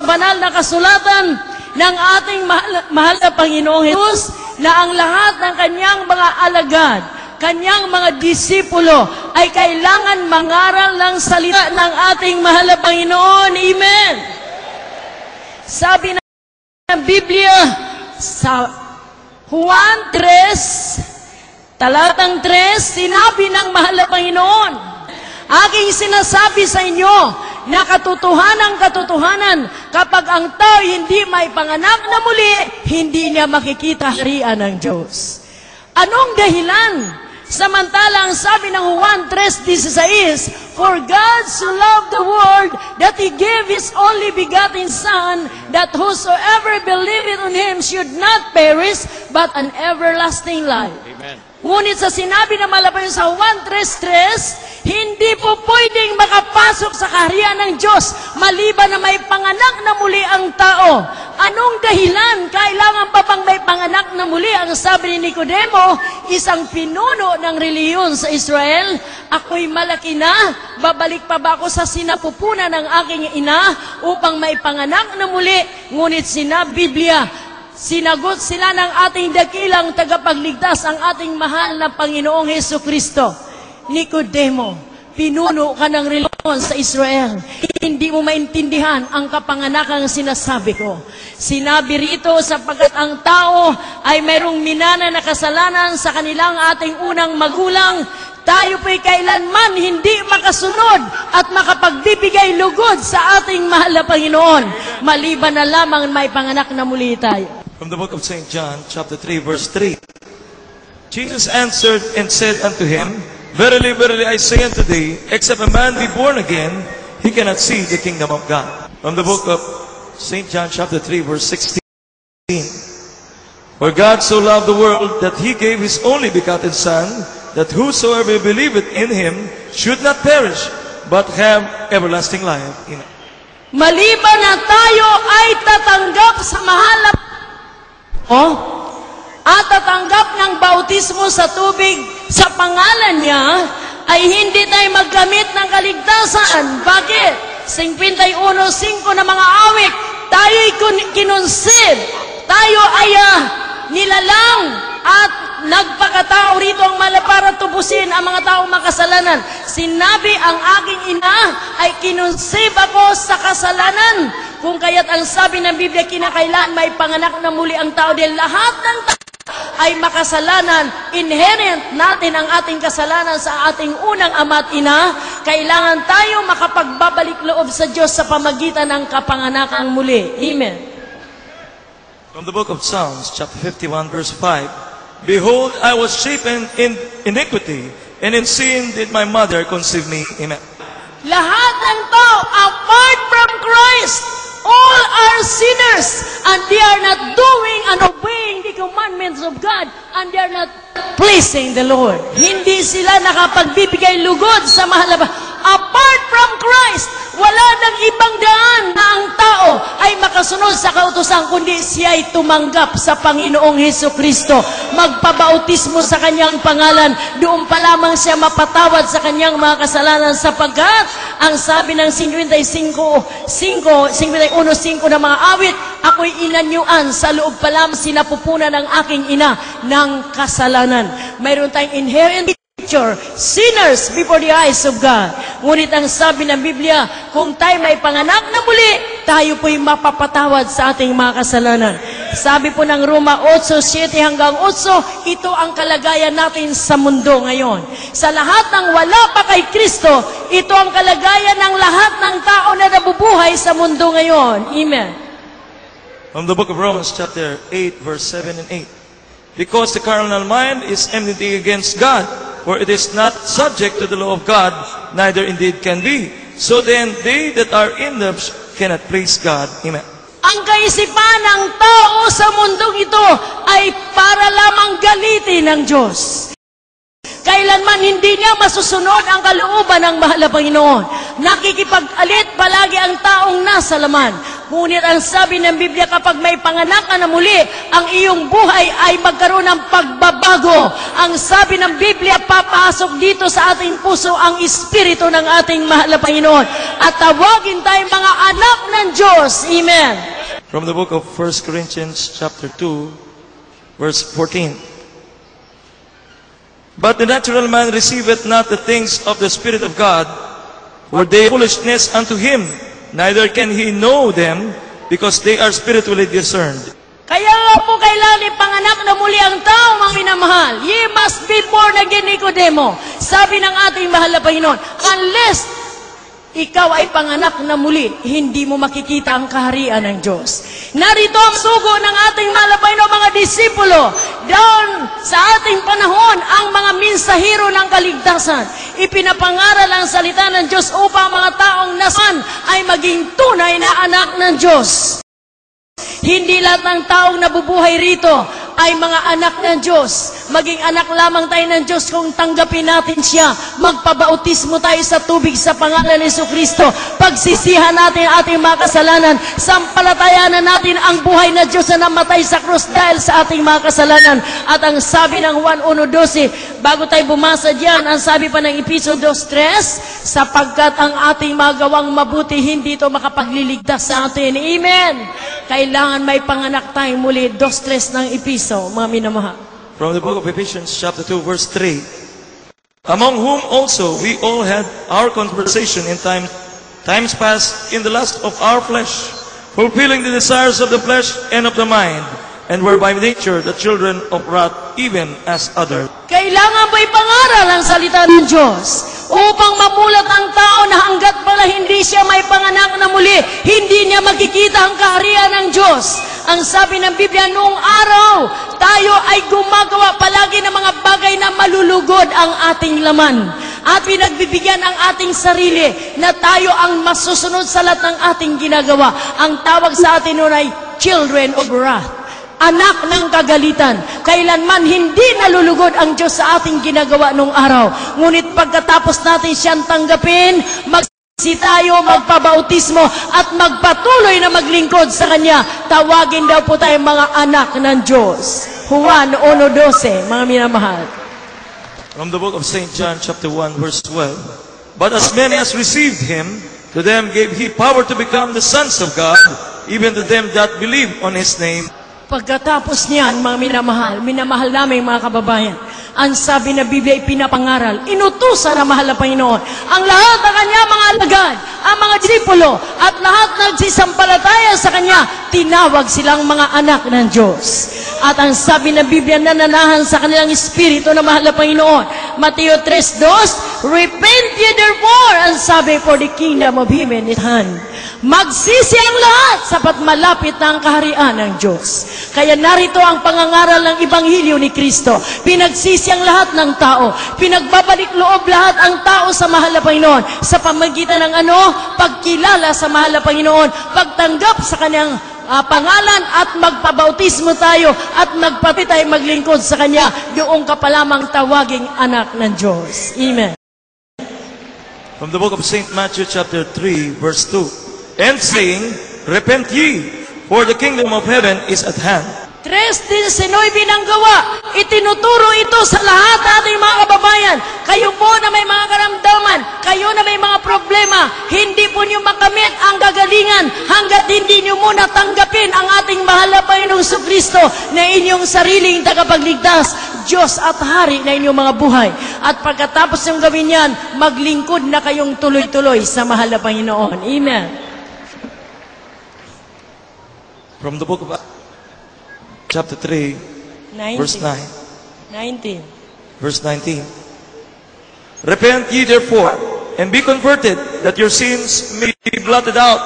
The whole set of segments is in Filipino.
banal na kasulatan ng ating mahal na Panginoong Jesus na ang lahat ng kanyang mga alagad, kanyang mga disipulo ay kailangan mangaral ng salita ng ating mahal na Panginoon. Amen. Sabi ng Biblia sa Juan 3, talatang 3, sinabi ng mahal na Panginoon, aking sinasabi sa inyo na katotohanan, kapag ang tao hindi may panganak na muli, hindi niya makikita harian ng Diyos. Anong dahilan? Samantalang sabi ng Juan 3:16, for God so loved the world that He gave His only begotten Son, that whosoever believeth on Him should not perish, but an everlasting life. Amen. Ngunit sa sinabi na malapay sa Juan 3:3, hindi po pwedeng makapasok sa kaharian ng Diyos maliban na may panganak na muli ang tao. Anong dahilan? Kailangan pa bang may panganak na muli? Ang sabi ni Nicodemo, isang pinuno ng reliyon sa Israel, ako'y malaki na, babalik pa ba ako sa sinapupunan ng aking ina upang may panganak na muli? Ngunit sinabi Biblia, sinagot sila ng ating dakilang tagapagligtas, ang ating mahal na Panginoong Hesukristo. Nicodemo, pinuno ka ng reliyon sa Israel. Hindi mo maintindihan ang kapanganakang sinasabi ko. Sinabi rito sapagkat ang tao ay mayroong minana na kasalanan sa kanilang ating unang magulang, tayo po'y kailanman hindi makasunod at makapagbibigay lugod sa ating mahal na Panginoon, maliban na lamang may panganak na muli tayo. From the book of St. John, chapter 3, verse 3. Jesus answered and said unto him, verily, verily, I say unto thee, except a man be born again, he cannot see the kingdom of God. From the book of St. John, chapter 3, verse 16. For God so loved the world that He gave His only begotten Son, that whosoever believeth in Him should not perish, but have everlasting life. Amen. Maliban na tayo ay tatanggap sa mahal na at tatanggap ng bautismo sa tubig sa pangalan niya, ay hindi tayo maggamit ng kaligtasan. Bakit? 51:5 na mga awit, tayo'y kinonsib, tayo ay nilalang at nagpakatao rito ang mala para tubusin ang mga taong makasalanan. Sinabi, ang aking ina ay kinonsib ako sa kasalanan. Kung kaya't ang sabi ng Biblia, kinakailangan may panganak na muli ang tao dahil lahat ng tao ay makasalanan. Inherent natin ang ating kasalanan sa ating unang ama at ina. Kailangan tayo makapagbabalik loob sa Diyos sa pamagitan ng kapanganakang muli. Amen. From the book of Psalms, chapter 51, verse 5. Behold, I was shapen in iniquity, and in sin did my mother conceive me. Amen. Lahat ng tao, apart from Christ, all are sinners, and they are not doing and obeying the commandments of God, and they are not pleasing the Lord. Hindi sila nakapagbibigay lugod sa mahal na. Apart from Christ, wala nang ibang daan na ang tao ay makasunod sa kautusan, kundi siya ay tumanggap sa Panginoong Hesukristo, magpabautismo sa kanyang pangalan. Doon pa lamang siya mapatawad sa kanyang mga kasalanan, sapagkat ang sabi ng 51:5 na mga awit, ako'y inanyuan sa loob pa lamang sinapupunan ng aking ina ng kasalanan. Mayroon tayong inherent sinners before the eyes of God. Ngunit ang sabi ng Biblia, kung tayo may panganak na muli, tayo po'y mapapatawad sa ating mga kasalanan. Sabi po ng Roma 8:7-8, ito ang kalagayan natin sa mundo ngayon. Sa lahat ng wala pa kay Kristo, ito ang kalagayan ng lahat ng tao na nabubuhay sa mundo ngayon. Amen. From the book of Romans, chapter 8, verse 7 and 8. Because the carnal mind is enmity against God, for it is not subject to the law of God, neither indeed can be. So then, they that are in them cannot please God. Amen. Ang kaisipan ng tao sa mundong ito ay para lamang galitin ng Diyos. Kailanman hindi niya masusunod ang kalooban ng mahal na Panginoon. Nakikipag-alit palagi ang taong nasa laman. Ngunit ang sabi ng Biblia, kapag may panganak ka na muli, ang iyong buhay ay magkaroon ng pagbabago. Ang sabi ng Biblia, papasok dito sa ating puso ang Espiritu ng ating mahal na Panginoon. At tawagin tayong mga anak ng Diyos. Amen. From the book of 1 Corinthians chapter 2, verse 14. But the natural man receiveth not the things of the Spirit of God, for they are foolishness unto him, neither can he know them, because they are spiritually discerned. Kaya nga po kailangan ipanganak na muli ang tao, mga minamahal. Ye must be born again, Nicodemo. Sabi ng ating mahal na Panginoon, unless ikaw ay panganak na muli, hindi mo makikita ang kaharian ng Diyos. Narito ang sugo ng ating mahal na Panginoon, mga disipulo. Doon sa ating panahon, ang mga minsahero ng kaligtasan. Ipinapangaral ang salita ng Diyos upang mga taong nasan ay maging tunay na anak ng Diyos. Hindi lahat ng taong nabubuhay rito ay mga anak ng Diyos. Maging anak lamang tayo ng Diyos kung tanggapin natin siya. Magpabautismo tayo sa tubig sa pangalan ni Jesucristo. Pagsisihan natin ang ating mga kasalanan. Sampalatayanan natin ang buhay na Diyos na namatay sa krus dahil sa ating mga kasalanan. At ang sabi ng Juan 1:12, bago tayo bumasa diyan, ang sabi pa ng Episo 2:3, sapagkat ang ating mga gawang mabuti, hindi ito makapagliligtas sa atin. Amen. Kailangan may panganak tayong muli. 2:3 ng Episo, mga minamahal. From the book of Ephesians chapter 2, verse 3. Among whom also we all had our conversation in times past in the lust of our flesh, fulfilling the desires of the flesh and of the mind, and were by nature the children of wrath, even as others. Kailangan ba ipangaral ang salita ng Diyos upang mamulat ang tao na hanggat pala hindi siya may panganak na muli, hindi niya makikita ang kaharian ng Diyos. Ang sabi ng Biblia, noong araw, tayo ay gumagawa palagi ng mga bagay na malulugod ang ating laman. At pinagbibigyan ang ating sarili na tayo ang masusunod sa lahat ng ating ginagawa. Ang tawag sa atin noon ay children of wrath. Anak ng kagalitan. Kailanman hindi nalulugod ang Diyos sa ating ginagawa nung araw. Ngunit pagkatapos natin siyang tanggapin, tayo magpabautismo at magpatuloy na maglingkod sa Kanya, tawagin daw po tayong mga anak ng Diyos. Juan 1:12, mga minamahal. From the book of St. John chapter 1, verse 12. But as many as received Him, to them gave He power to become the sons of God, even to them that believe on His name. Pagkatapos niyan, mga minamahal namin mga kababayan, ang sabi na Biblia ay pinapangaral, inutusan na mahal na Panginoon. Ang lahat ng Kanya mga alagad, ang mga disipulo, at lahat nagsisampalataya sa Kanya, tinawag silang mga anak ng Diyos. At ang sabi ng Biblia, nananahan sa kanilang espiritu na mahal na Panginoon. Mateo 3:2, repent ye therefore, ang sabi, for the kingdom of heaven is at hand. Magsisi ang lahat sapat malapit na ang kaharian ng Diyos. Kaya narito ang pangangaral ng Ebanghelyo ni Kristo. Pinagsisi ang lahat ng tao. Pinagbabalik loob lahat ang tao sa mahal na Panginoon. Sa pamagitan ng pagkilala sa mahal na Panginoon, pagtanggap sa Kanyang pangalan at magpabautismo tayo at magpapit tayo maglingkod sa Kanya. Doon ka pa lamang tawaging anak ng Diyos. Amen. From the book of St. Matthew chapter 3, verse 2. And saying, repent ye, for the kingdom of heaven is at hand. 3:19 ng gawa, itinuturo ito sa lahat ng ating mga kababayan. Kayo po na may mga karamdaman, kayo na may mga problema, hindi po niyo makamit ang kagalingan hanggat hindi niyo muna tanggapin ang ating mahal na Panginoong Jesucristo na inyong sariling tagapagligtas, Diyos at Hari na inyong mga buhay. At pagkatapos ng gawin yan, maglingkod na kayong tuloy-tuloy sa mahal na Panginoon. Amen. From the book of chapter 3, 19. verse 9. 19. Verse 19. Repent ye therefore, and be converted, that your sins may be blotted out,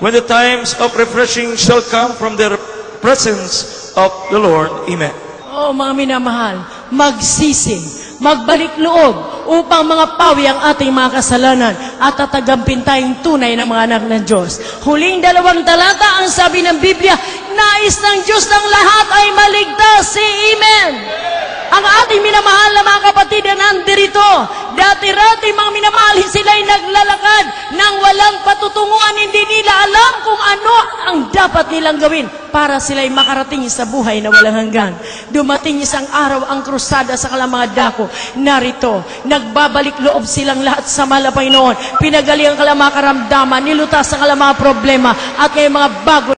when the times of refreshing shall come from the presence of the Lord. Amen. Oh, mga minamahal, magsisi, magbalik loob, upang mga pawi ang ating mga kasalanan at tatagampin tayong tunay na mga anak ng Diyos. Huling 2 talata, ang sabi ng Biblia, nais ng Diyos ng lahat ay maligtas. Say Amen. Ang ating minamahal na mga kapatid na nandirito, dati-rati mga minamahal, sila'y naglalakad ng walang patutunguhan, hindi nila alam kung ano ang dapat nilang gawin para sila'y makarating sa buhay na walang hanggan. Dumating isang araw ang krusada sa kalang mga dako. Narito, nagbabalik loob silang lahat sa mahal na Panginoon. Pinagaling ang kalang mga karamdaman, nilutas ang kalang mga problema, at ngayong mga bago